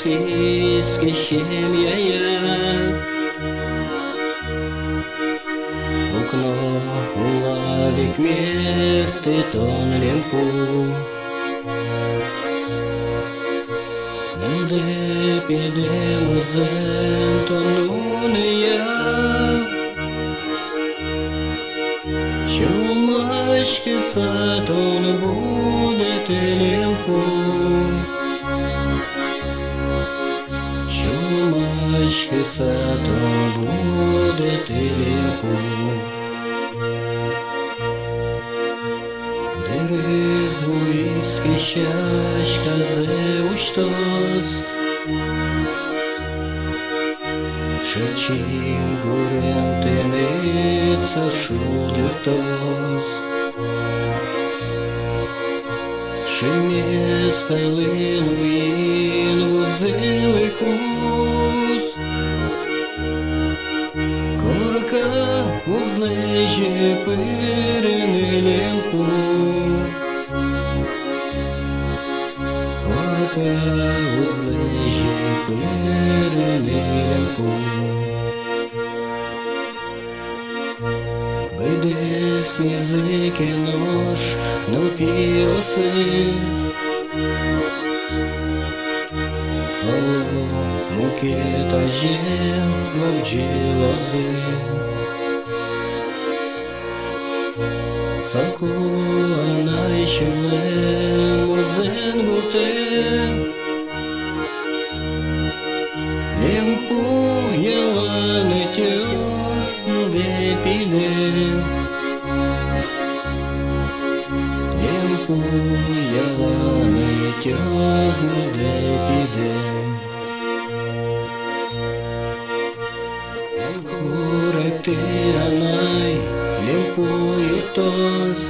skis щем'яє, окно уладить мертвый тон лемпу. Де підемо зентону я, що мачки сатон буде телемку, що мачки сатон буде телемку. Ризуйський щачка зеуштос, шачим горем тенеца шудертос, шеместа линуин возили кус, корка узнежи пирини лемпу. Узлежи пирини лемпу. Вийде снізики нож, напілоси, муки та жем мовджілози. Сакула найщемле мурзен гуртен, лемпу яла не тьос, де піде. Лемпу яла не тьос, де піде. Куректиранай лемпую тос,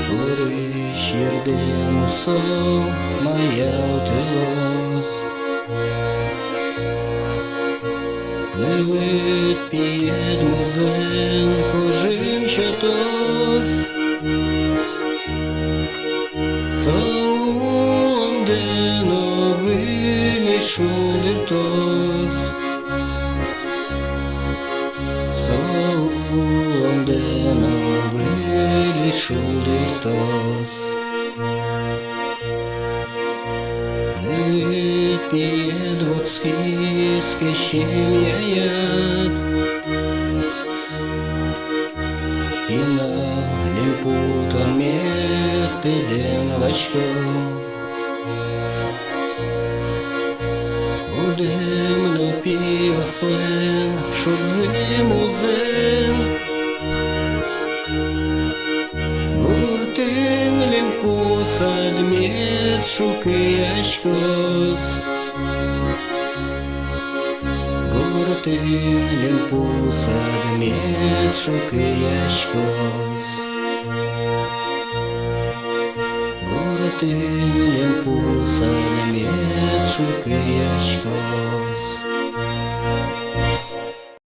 Гориш єрдем усо моя телос. Левит п'єд музен кожим щотос, Саулом дено вилішу літос. Саулом дено вилішу літос. Левит п'єд воцкіський щем'яєт, і на лемпу томет підем лачко. Будем на півослен, шут зиму зен, гуртин лемпу садмет шукияшкос. Гуртин лемпу садмет шукияшкос. Гуртин лемпу садмет шукияшкос.